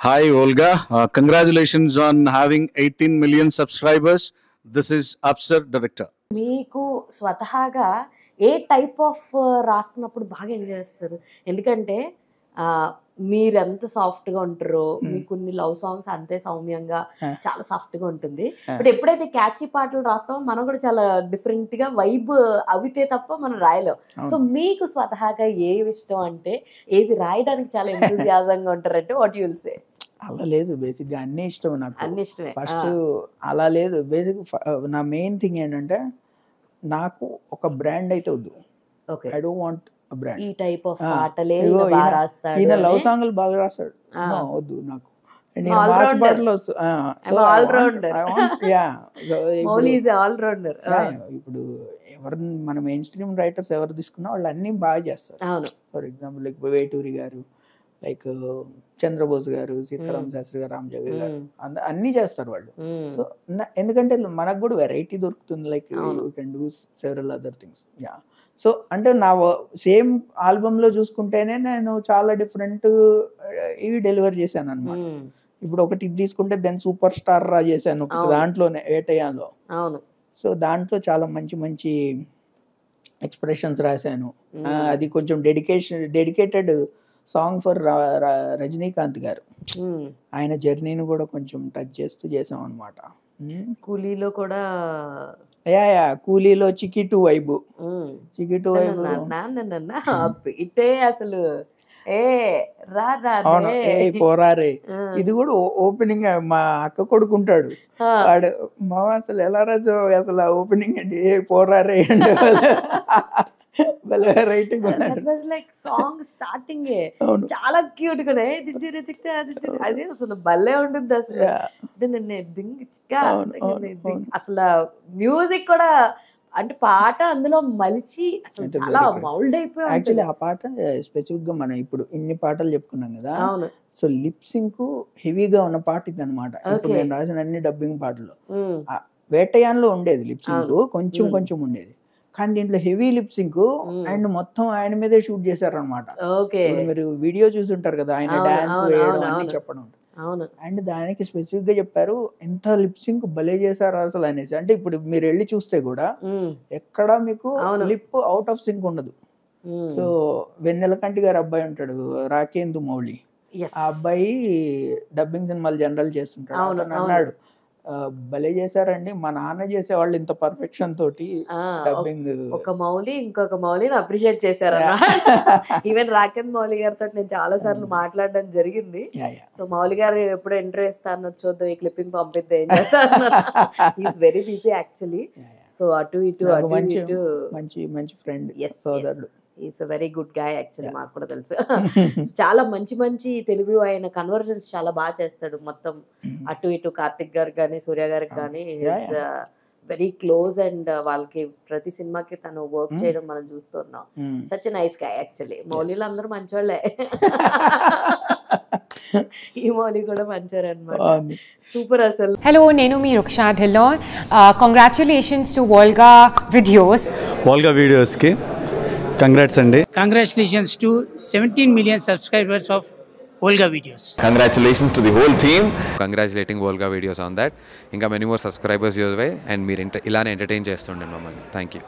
Hi, Olga. Congratulations on having 18 million subscribers. This is Upsir, director. మీకు స్వతహాగా ఏ type of రాస్తున్నప్పుడు బాగా enjoy చేస్తారు? ఎందుకంటే మీరు ఎంత సాఫ్ట్గా ఉంటారో మీకు కొన్ని లవ్ సాంగ్స్ అంతే సౌమ్యంగా చాలా సాఫ్ట్గా ఉంటుంది. బట్ ఎప్పుడైతే క్యాచీ పాటలు రాస్తామో మనం కూడా చాలా డిఫరెంట్గా వైబ్ అవితే తప్ప మనం రాయలేం. సో మీకు స్వతహాగా ఏవి ఇష్టం అంటే ఏది రాయడానికి చాలా ఎంతూజియాజంగా ఉంటారంటే వాట్ యు విల్ సే? అలా లేదు, బేసిక్గా అన్నీ ఇష్టం నాకు. అన్ని ఇష్టమే ఫస్ట్ అలా లేదు. బేసిక్ నా మెయిన్ థింగ్ ఏంటంటే నాకు ఒక బ్రాండ్ అయితే వద్దు. I don't want brand. ఈ టైప్ ఆఫ్ పాటలే బాగా రాస్తాడు. ఈయన లవ్ సాంగ్లు బాగా రాస్తాడు, వద్దు నాకు. ఇప్పుడు ఎవరు మన మెయిన్ స్ట్రీమ్ రైటర్స్ ఎవరు తీసుకున్నా వాళ్ళు అన్ని బాగా చేస్తారు. ఫర్ ఎగ్జాంపుల్ లైక్ వేటూరి గారు, లైక్ చంద్రబోస్ గారు, సీతారామ శాస్త్రి గారు, రామజోగి గారు, అన్ని చేస్తారు వాళ్ళు. సో ఎందుకంటే మనకు కూడా వెరైటీ దొరుకుతుంది, like you can do several other things. Yeah, so అంటే నా సేమ్ ఆల్బమ్లో చూసుకుంటేనే నేను చాలా డిఫరెంట్ ఇవి డెలివర్ చేశాను అనమాట. ఇప్పుడు ఒకటి ఇది తీసుకుంటే దెన్ సూపర్ స్టార్ రా చేశాను దాంట్లోనే ఏటయాలో. సో దాంట్లో చాలా మంచి మంచి ఎక్స్ప్రెషన్స్ రాశాను. అది కొంచెం డెడికేటెడ్ సాంగ్ ఫర్ రజనీకాంత్ గారు. ఆయన జర్నీని కూడా కొంచెం టచ్ చేస్తూ చేసాం అనమాట. కూలీలో కూడా కూలీలో చికిటు వైబు, చికిటు వైబు ఇటే అసలు పోరారే. ఇది కూడా ఓపెనింగ్ మా అక్క కొడుకుంటాడు వాడు, మా అసలు ఎలా రాజు అసలు ఓపెనింగ్ అంటే ఏ పోరారే అంటే సాంగ్ స్టార్టింగ్ చాలా క్యూట్ గా అది అసలు భలే ఉంటుంది. అసలు మ్యూజిక్ కూడా అంటే పాట అందులో మలిచి అసలు చాలా మౌల్డ్ అయిపోయి. యాక్చువల్లీ ఆ పాట స్పెసిఫిక్ గా మనం ఇప్పుడు ఇన్ని పాటలు చెప్పుకున్నాం కదా, సో లిప్ సింక్ హెవీగా ఉన్న పాట ఇది అనమాట. ఇప్పుడు నేను రాసిన అన్ని డబ్బింగ్ పాటలు వేటయాన్లో ఉండేది లిప్ సింక్, కొంచెం కొంచెం ఉండేది, కానీ దీంట్లో హెవీ లిప్ సింక్ అండ్ మొత్తం ఆయన మీదే షూట్ చేశారు అనమాట. మీరు వీడియో చూసుంటారు కదా, ఆయన డాన్స్ వేయడం అన్ని చెప్పడం. అండ్ దానికి స్పెసిఫిక్ గా చెప్పారు ఎంత లిప్ సింక్ భలే చేశారు అసలు అనేసి. అంటే ఇప్పుడు మీరు వెళ్ళి చూస్తే కూడా ఎక్కడ మీకు లిప్ అవుట్ ఆఫ్ సింక్ ఉండదు. సో వెన్నెలకంటి గారు అబ్బాయి ఉంటాడు, రాకేందు మౌళి, ఆ అబ్బాయి డబ్బింగ్ సినిమాలు జనరల్ చేస్తుంటాడు. అతను అన్నాడు భలే చేశారండి, మా నాన్న చేసేవాళ్ళు ఇంత పర్ఫెక్షన్ తోటి డబ్బింగ్. ఒక మౌలి ఇంకొక మౌలిని అప్రిషియేట్ చేశారు. ఈవెన్ రాకేంద్ర మౌలి గారితో నేను చాలా సార్లు మాట్లాడడం జరిగింది. సో మౌలి గారు ఎప్పుడు ఎంట్రీ ఇస్తారో చూద్దాం, ఈ క్లిప్పింగ్ పంపిద్దాం ఏం చేస్తారు. Is very busy actually. So అటు ఇటు మంచి మంచి ఫ్రెండ్, సోదరుడు. Is a very good guy actually, మాకు కూడా తెలుసు. చాలా మంచి మంచి తెలుగు ఆయన కన్వర్జన్స్ చాలా బాగా చేస్తాడు. మొత్తం అటు ఇటు కార్తిక్ గారికి కానీ సూర్య గారికి కానీ వెరీ క్లోజ్. అండ్ వాళ్ళకి ప్రతి సినిమాకి తను వర్క్ చేయడం మనం చూస్తున్నాం. Such nice guy actually. మౌలిలో అందరూ మంచోళ్ళే, ఈ మౌలి కూడా మంచోరు అన్నమాట. సూపర్ అసలు. హలో, నేను మీ Ruksha Dhillon. Congratulations to Volga videos. Volga వీడియోస్కి కంగ్రాట్స్ అండి. Congratulations to 17 million subscribers of Volga Videos. Congratulations to the whole team. Congratulating Volga Videos on that. Inka many more subscribers your way and meer ilane entertain chestunde mammalni. Thank you.